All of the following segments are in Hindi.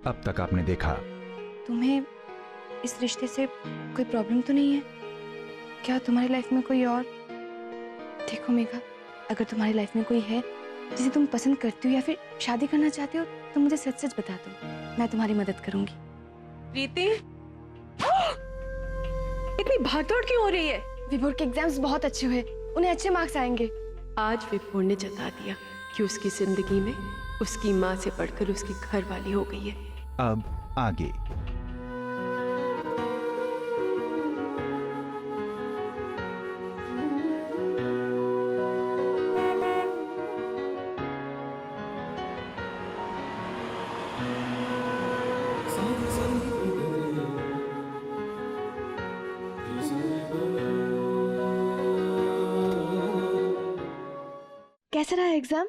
अब तक आपने देखा। तुम्हें इस रिश्ते से कोई प्रॉब्लम तो नहीं है? क्या तुम्हारी लाइफ में कोई और? देखो मेघा, अगर तुम्हारी लाइफ में कोई है जिसे तुम पसंद करती हो या फिर शादी करना चाहते हो तो मुझे सच सच बता दो, मैं तुम्हारी मदद करूंगी। प्रीति, इतनी भागदौड़ क्यों हो रही है? विभोर के एग्जाम्स बहुत अच्छे हुए, उन्हें अच्छे मार्क्स आएंगे। आज विभोर ने जता दिया कि उसकी जिंदगी में उसकी माँ से बढ़कर उसकी घर वाली हो गई है। अब आगे। कैसा रहा एग्जाम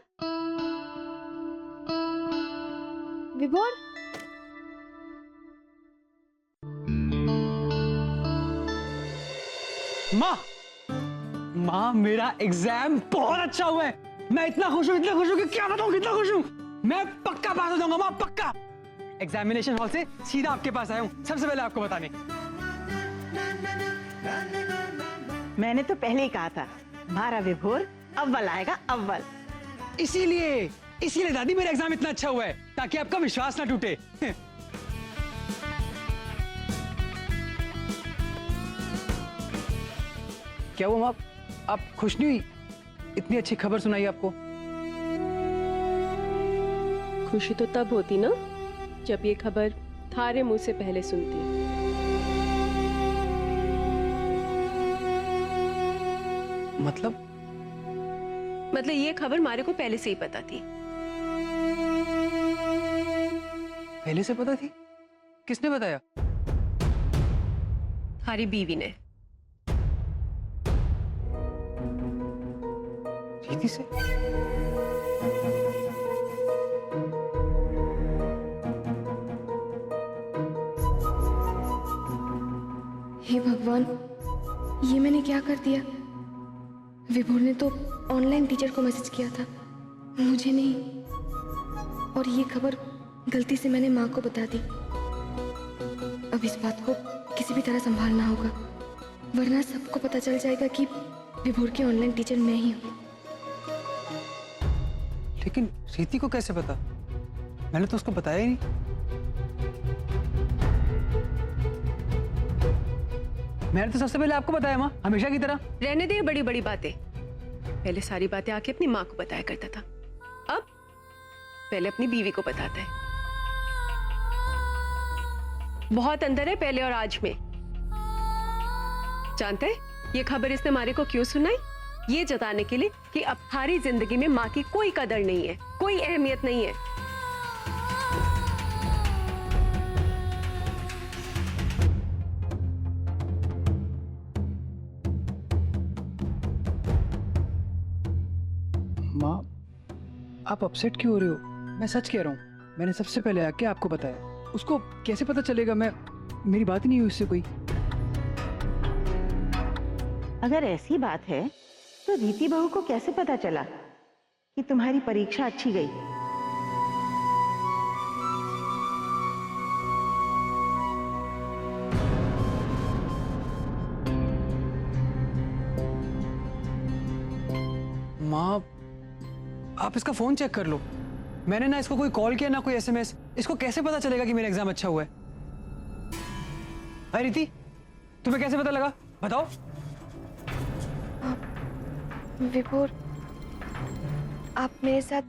विभोर? माँ मेरा एग्जाम बहुत अच्छा हुआ है। मैं इतना खुश हूँ कि क्या बताऊँ कितना खुश हूँ। मैं पक्का पास हो जाऊंगा माँ, पक्का। एग्जामिनेशन हॉल से सीधा आपके पास आया हूँ सबसे पहले आपको बताने। मैंने तो पहले ही कहा था हमारा विभोर अव्वल आएगा, अव्वल। इसीलिए दादी मेरा एग्जाम इतना अच्छा हुआ है ताकि आपका विश्वास ना टूटे। क्या वो माँ, आप खुश नहीं हुई? इतनी अच्छी खबर सुनाई आपको। खुशी तो तब होती ना जब ये खबर थारे मुंह से पहले सुनती। मतलब ये खबर मारे को पहले से ही पता थी। पहले से पता थी? किसने बताया? थारी बीवी ने। प्रीति से? हे भगवान, ये मैंने क्या कर दिया? विभोर ने तो ऑनलाइन टीचर को मैसेज किया था, मुझे नहीं। और ये खबर गलती से मैंने माँ को बता दी। अब इस बात को किसी भी तरह संभालना होगा, वरना सबको पता चल जाएगा कि विभोर की ऑनलाइन टीचर मैं ही हूँ। लेकिन प्रीति को कैसे पता? मैंने तो उसको बताया ही नहीं। मैंने तो सबसे पहले आपको बताया माँ, हमेशा की तरह। रहने दे बड़ी बड़ी बातें। पहले सारी बातें आके अपनी माँ को बताया करता था, अब पहले अपनी बीवी को बताता है। बहुत अंदर है पहले और आज में। जानते हैं ये खबर इसने मारे को क्यों सुनाई? ये जताने के लिए कि अब थारी जिंदगी में माँ की कोई कदर नहीं है, कोई अहमियत नहीं है। माँ, आप अपसेट क्यों हो रहे हो? मैं सच कह रहा हूँ, मैंने सबसे पहले आके आपको बताया। उसको कैसे पता चलेगा? मेरी बात ही नहीं हुई उससे कोई। अगर ऐसी बात है तो रीति बहू को कैसे पता चला कि तुम्हारी परीक्षा अच्छी गई? माँ, आप इसका फोन चेक कर लो। मैंने ना इसको कोई कॉल किया ना कोई एसएमएस। इसको कैसे पता चलेगा कि मेरा एग्जाम अच्छा हुआ है? अरे रीति, तुम्हें कैसे पता लगा? बताओ। विभोर, आप मेरे साथ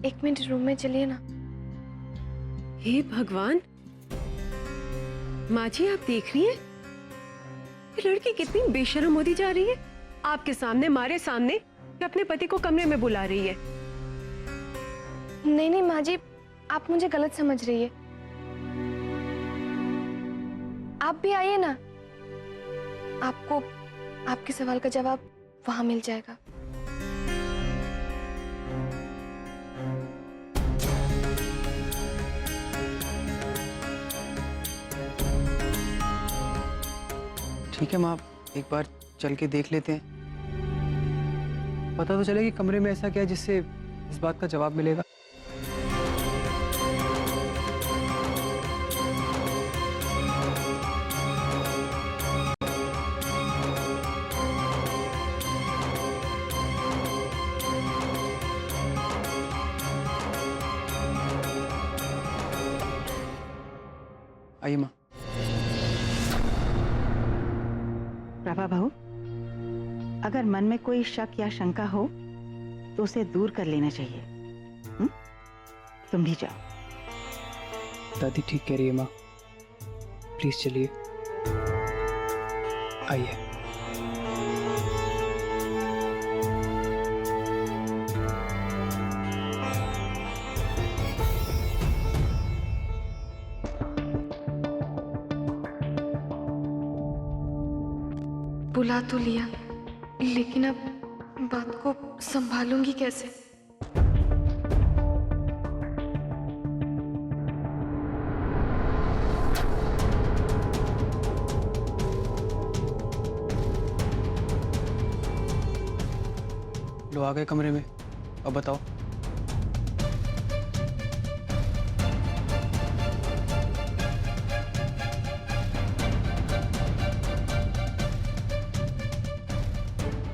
1 मिनट रूम में चलिए ना। हे भगवान, माँ जी आप देख रही हैं ये लड़की कितनी बेशर्म होती जा रही है। आपके सामने, मारे सामने अपने पति को कमरे में बुला रही है। नहीं नहीं माँ जी, आप मुझे गलत समझ रही है। आप भी आइए ना, आपको आपके सवाल का जवाब वहां मिल जाएगा। ठीक है माँ, एक बार चल के देख लेते हैं। पता तो चले कि कमरे में ऐसा क्या है जिससे इस बात का जवाब मिलेगा। आइए माँ। प्रभा बहू, अगर मन में कोई शक या शंका हो तो उसे दूर कर लेना चाहिए। तुम भी जाओ। दादी ठीक कह रही है माँ, प्लीज चलिए। आइए। बुला तो लिया, लेकिन अब बात को संभालूंगी कैसे? लो आ गए कमरे में, अब बताओ।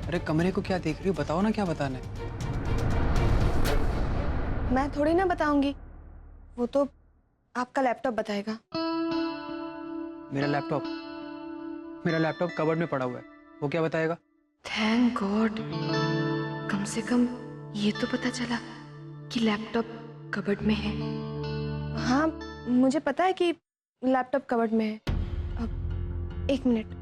अरे कमरे को क्या देख रही हो, बताओ ना क्या बताना है। मैं थोड़ी ना बताऊंगी, वो तो आपका लैपटॉप बताएगा। मेरा लैपटॉप कबर्ड में पड़ा हुआ है, वो क्या बताएगा? थैंक गॉड, कम से कम ये तो पता चला कि लैपटॉप कबर्ड में है। हाँ, मुझे पता है कि लैपटॉप कबर्ड में है। अब 1 मिनट।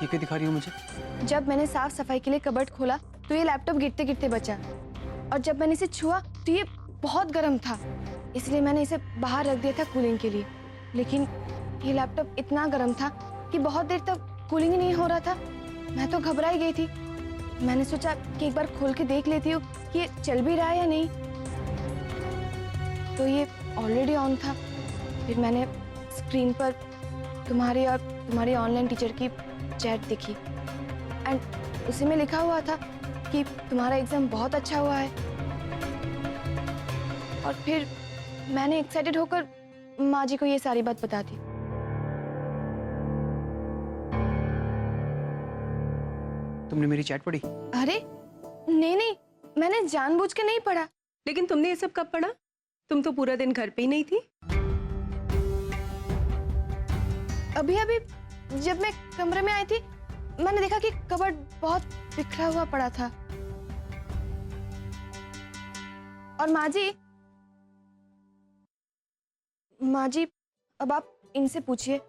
ये क्या दिखा रही हो मुझे? जब मैंने साफ सफाई के लिए कबर्ड खोला तो ये लैपटॉप गिरते गिरते बचा, और जब मैंने इसे छुआ तो ये बहुत गर्म था, इसलिए मैंने इसे बाहर रख दिया था कूलिंग के लिए। लेकिन ये लैपटॉप इतना गर्म था कि बहुत देर तक कूलिंग ही नहीं हो रहा था। मैं तो घबराई गई थी। मैंने सोचा कि एक बार खोल के देख लेती हूँ कि ये चल भी रहा है या नहीं। तो ये ऑलरेडी ऑन था। फिर मैंने स्क्रीन पर तुम्हारी और तुम्हारी ऑनलाइन टीचर की चैट दिखी, एंड उसी में लिखा हुआ था कि तुम्हारा एग्जाम बहुत अच्छा हुआ है। और फिर मैंने एक्साइटेड होकर माँ जी को ये सारी बात बता दी। तुमने मेरी चैट पढ़ी? अरे नहीं, मैंने जानबूझ के नहीं पढ़ा। लेकिन तुमने ये सब कब पढ़ा? तुम तो पूरा दिन घर पे ही नहीं थी। अभी अभी जब मैं कमरे में आई थी, मैंने देखा कि कबर्ड बहुत बिखरा हुआ पड़ा था। और माँ जी, अब आप इनसे पूछिए,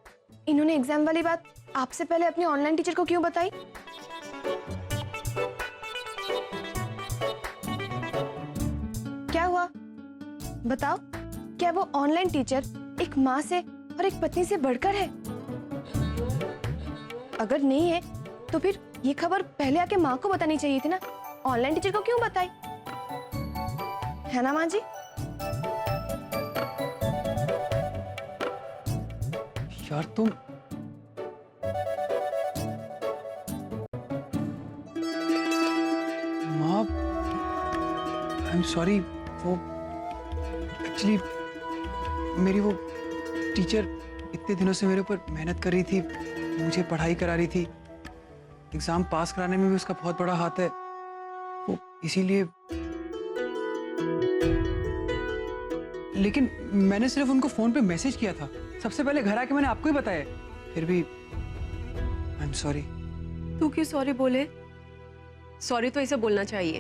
इन्होंने एग्जाम वाली बात आपसे पहले अपनी ऑनलाइन टीचर को क्यों बताई? क्या हुआ बताओ? क्या वो ऑनलाइन टीचर एक माँ से और एक पत्नी से बढ़कर है? अगर नहीं है तो फिर ये खबर पहले आके माँ को बतानी चाहिए थी ना। ऑनलाइन टीचर को क्यों बताई? है ना माँ जी? यार तुम माँ, आई एम सॉरी। वो एक्चुअली मेरी वो टीचर इतने दिनों से मेरे ऊपर मेहनत कर रही थी, मुझे पढ़ाई करा रही थी। एग्जाम पास कराने में भी उसका बहुत बड़ा हाथ है, वो इसीलिए। लेकिन मैंने सिर्फ उनको फोन पे मैसेज किया था, सबसे पहले घर आके मैंने आपको ही बताया। फिर भी आई एम सॉरी। तू क्यों सॉरी बोले? सॉरी तो इसे बोलना चाहिए।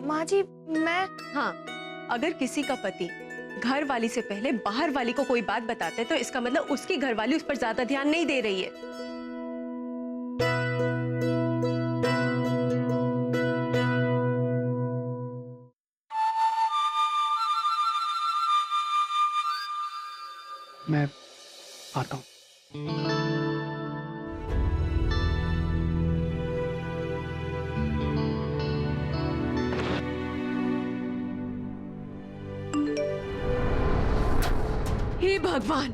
माँ जी मैं हाँ, अगर किसी का पति घर वाली से पहले बाहर वाली को कोई बात बताते तो इसका मतलब उसकी घर वाली उस पर ज्यादा ध्यान नहीं दे रही है। मैं आता हूँ। हे भगवान,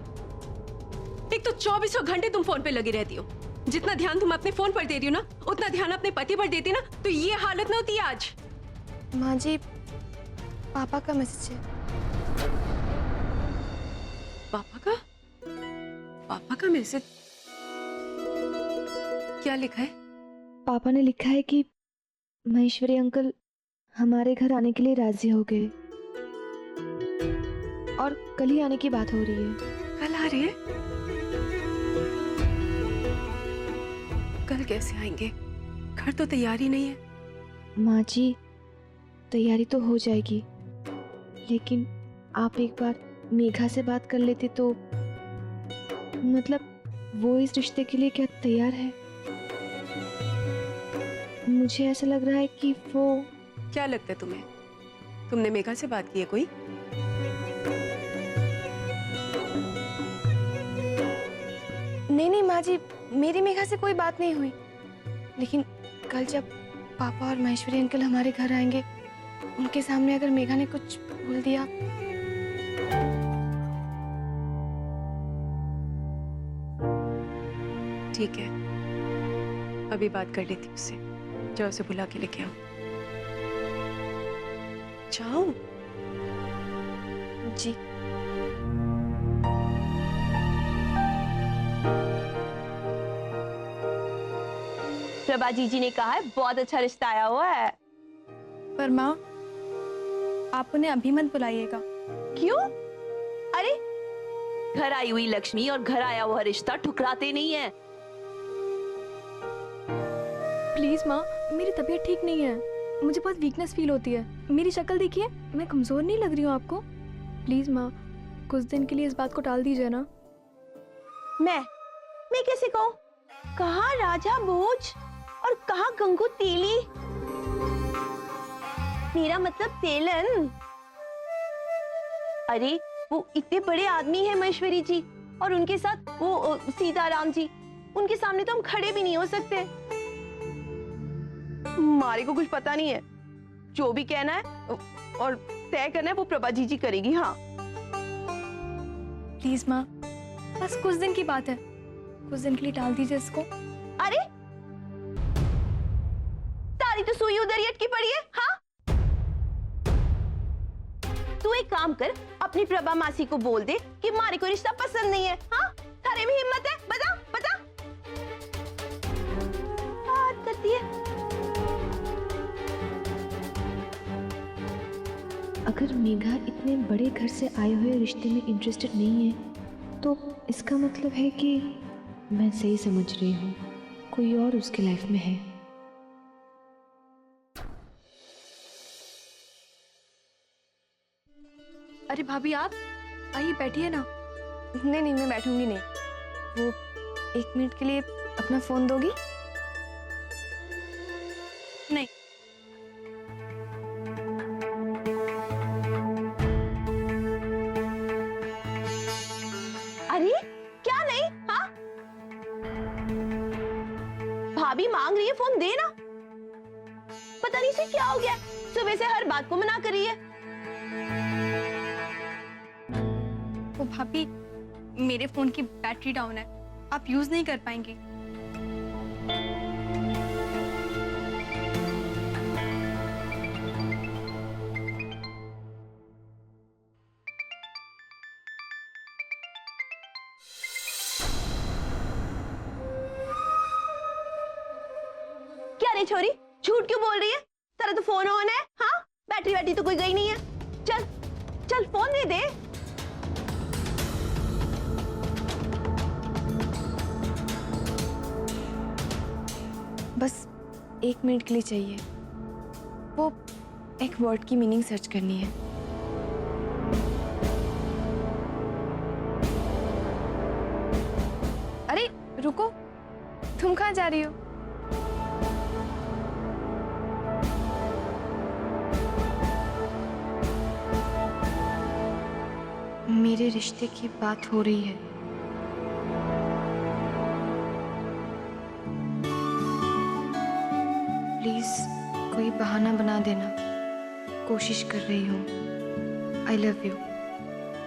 एक एक तो 24 घंटे तुम फोन पे लगी रहती हो। जितना ध्यान तुम अपने फोन पर दे रही हो ना, उतना ध्यान अपने पति पर देती ना, तो ये हालत ना होती आज। माँ जी, पापा का मैसेज है। पापा का मैसेज? क्या लिखा है? पापा ने लिखा है कि महेश्वरी अंकल हमारे घर आने के लिए राजी हो गए और कल ही आने की बात हो रही है। कल आ रही है? कल कैसे आएंगे? घर तो तैयार ही नहीं है। माँ जी, तैयारी तो हो जाएगी, लेकिन आप एक बार मेघा से बात कर लेते तो, मतलब वो इस रिश्ते के लिए क्या तैयार है? मुझे ऐसा लग रहा है कि वो। क्या लगता है तुम्हें? तुमने मेघा से बात की है कोई? नहीं माँ जी, मेरी मेघा से कोई बात नहीं हुई, लेकिन कल जब पापा और महेश्वरी अंकल हमारे घर आएंगे, उनके सामने अगर मेघा ने कुछ बोल दिया। ठीक है, अभी बात कर लेती हूँ उससे। जाओ उसे बुला के लेके आओ। जाओ। जी। प्रभा जीजी ने कहा है बहुत अच्छा रिश्ता आया हुआ है। पर माँ, आप उन्हें अभी मत बुलाइएगा। क्यों? अरे घर आई हुई लक्ष्मी और घर आया हुआ रिश्ता ठुकराते नहीं है। प्लीज माँ, मेरी तबीयत ठीक नहीं है, मुझे बहुत वीकनेस फील होती है। मेरी शक्ल देखिए, मैं कमजोर नहीं लग रही हूँ आपको? प्लीज माँ, कुछ दिन के लिए इस बात को टाल दीजिए ना। मैं कैसे कहूँ? कहाँ राजा भोज और कहाँ गंगू तेली? मेरा मतलब तेलन। अरे वो इतने बड़े आदमी है महेश्वरी जी, और उनके साथ वो सीताराम जी, उनके सामने तो हम खड़े भी नहीं हो सकते। हमारे को कुछ पता नहीं है, जो भी कहना है और तय करना है वो प्रभा जी करेगी। हाँ प्लीज माँ, बस कुछ दिन की बात है, कुछ दिन के लिए टाल दीजिए इसको। अरे तारी तो सुई उधर ही अटकी पड़ी है। हाँ तू एक काम कर, अपनी प्रभा मासी को बोल दे कि हमारे को रिश्ता पसंद नहीं है। हाँ थारे में हिम्मत है? बता बता। बात करती है। अगर मेघा इतने बड़े घर से आए हुए रिश्ते में इंटरेस्टेड नहीं है, तो इसका मतलब है कि मैं सही समझ रही हूँ, कोई और उसके लाइफ में है। अरे भाभी, आप आइए, बैठिए ना। नहीं मैं बैठूंगी नहीं। वो 1 मिनट के लिए अपना फोन दोगी? नहीं। अरे क्या नहीं? हाँ भाभी मांग रही है, फोन दे ना। पता नहीं इसे क्या हो गया, सुबह से हर बात को मना कर रही है। वो भाभी, मेरे फोन की बैटरी डाउन है, आप यूज नहीं कर पाएंगी। क्या रे छोरी, झूठ क्यों बोल रही है? तेरा तो फोन ऑन है। हाँ बैटरी वैटरी तो कोई गई नहीं है। चल चल फोन दे दे। बस 1 मिनट के लिए चाहिए, वो एक वर्ड की मीनिंग सर्च करनी है। अरे रुको, तुम कहाँ जा रही हो? मेरे रिश्ते की बात हो रही है। प्लीज कोई बहाना बना देना, कोशिश कर रही हूँ। आई लव यू,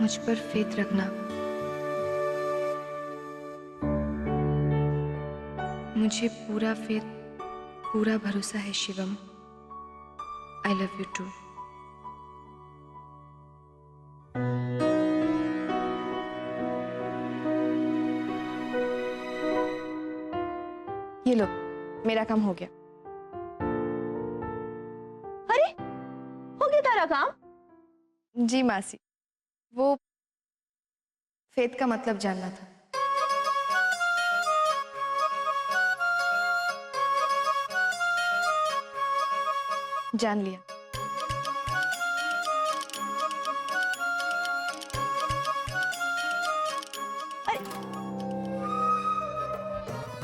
मुझ पर फेथ रखना। मुझे पूरा फेथ, पूरा भरोसा है Shivam. I love you too. ये लो, मेरा काम हो गया। अरे हो गया तारा काम? जी मासी, वो फेथ का मतलब जानना था। जान लिया।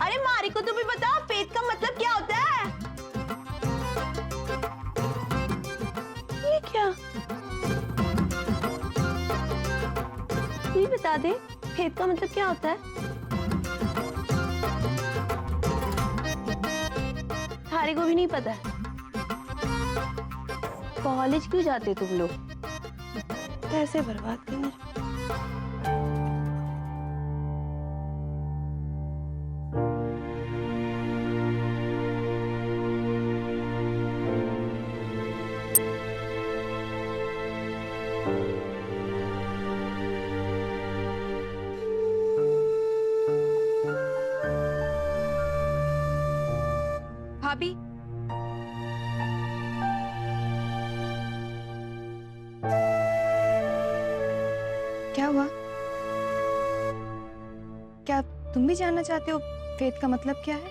अरे मारी को तो भी बता, फेथ का मतलब क्या होता है? ये क्या? तू ही बता दे, फेथ का मतलब क्या होता है? थारे को भी नहीं पता है? कॉलेज क्यों जाते तुम लोग? पैसे बर्बाद करने। भाभी, क्या हुआ? क्या तुम भी जानना चाहते हो फेथ का मतलब क्या है?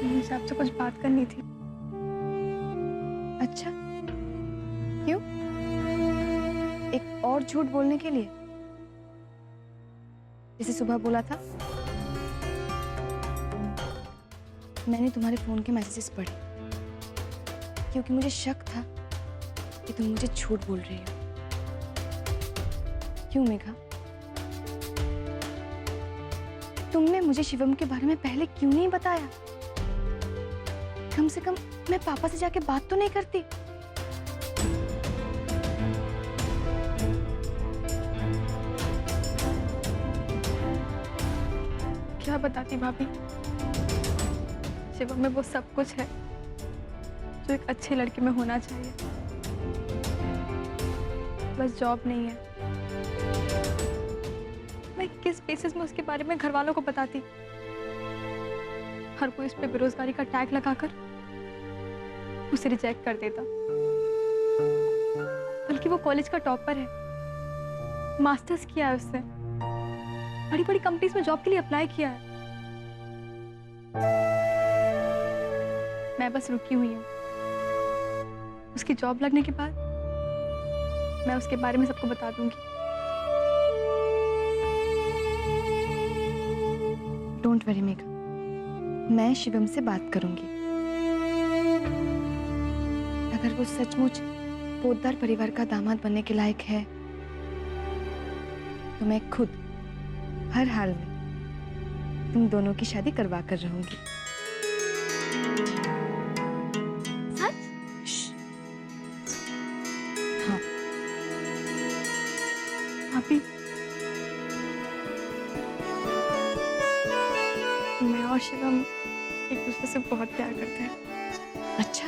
मुझे आपसे कुछ बात करनी थी। अच्छा, क्यों? एक और झूठ बोलने के लिए, जैसे सुबह बोला था? मैंने तुम्हारे फोन के मैसेजेस पढ़े क्योंकि मुझे शक था कि तुम मुझे झूठ बोल रही हो। क्यों मेघा? तुमने मुझे शिवम के बारे में पहले क्यों नहीं बताया? कम से कम मैं पापा से जाके बात तो नहीं करती? क्या बताती भाभी, शिवम में वो सब कुछ है जो एक अच्छे लड़के में होना चाहिए, बस जॉब नहीं है। मैं किस बेसिस में उसके बारे में घर वालों को बताती? हर कोई इस पे बेरोजगारी का टैग लगाकर उसे रिजेक्ट कर देता। बल्कि वो कॉलेज का टॉपर है, मास्टर्स किया है उससे, बड़ी बड़ी कंपनीज में जॉब के लिए अप्लाई किया है। मैं बस रुकी हुई हूँ। उसकी जॉब लगने के बाद मैं उसके बारे में सबको बता दूंगी। डोंट वरी मेघा, मैं शिवम से बात करूंगी। अगर वो सचमुच पोद्दार परिवार का दामाद बनने के लायक है तो मैं खुद हर हाल में तुम दोनों की शादी करवा कर रहूंगी। हाँ। भाभी, मैं और शिवम एक दूसरे से बहुत प्यार करते हैं। अच्छा,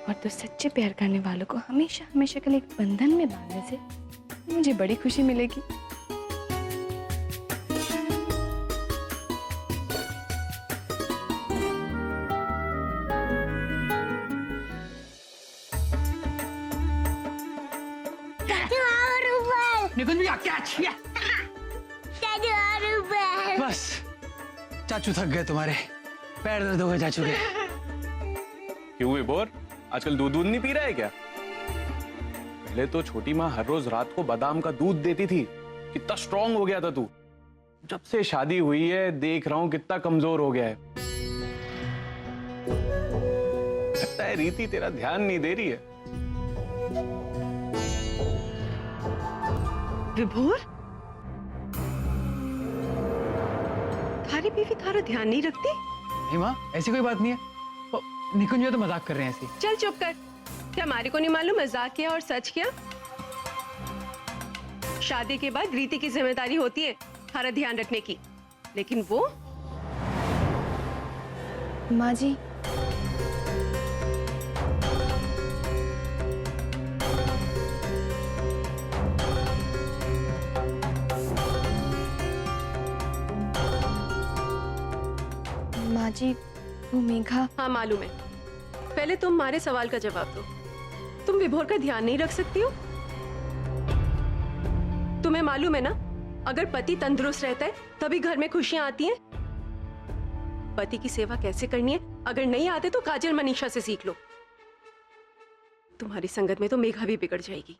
और तो सच्चे प्यार करने वालों को हमेशा हमेशा के लिए एक बंधन में बांधने से मुझे बड़ी खुशी मिलेगी। निकुंज भैया कैच! बस चाचू थक गए, तुम्हारे पैर दर्द हो गए चाचू के। क्यों विभोर, आजकल दूध नहीं पी रहा है क्या? पहले तो छोटी माँ हर रोज रात को बादाम का दूध देती थी। कितना स्ट्रांग हो गया था तू। जब से शादी हुई है देख रहा हूं कितना कमजोर हो गया है। लगता है रीति तेरा ध्यान नहीं दे रही है। विभोर, थारी बीवी थारा ध्यान नहीं रखती? नहीं माँ, ऐसी कोई बात नहीं है। निकुंज भैया तो मजाक कर रहे हैं ऐसी। चल चुप कर। क्या हमारे को नहीं मालूम मजाक किया और सच किया? शादी के बाद रीति की जिम्मेदारी होती है हमारा ध्यान रखने की, लेकिन वो माँ जी, माँ जी, वो मेघा। हाँ मालूम है। पहले तुम हमारे सवाल का जवाब दो। तुम विभोर का ध्यान नहीं रख सकती हो? तुम्हें मालूम है ना, अगर पति तंदुरुस्त रहता है तभी घर में खुशियां आती हैं। पति की सेवा कैसे करनी है अगर नहीं आते तो काजल मनीषा से सीख लो। तुम्हारी संगत में तो मेघा भी बिगड़ जाएगी।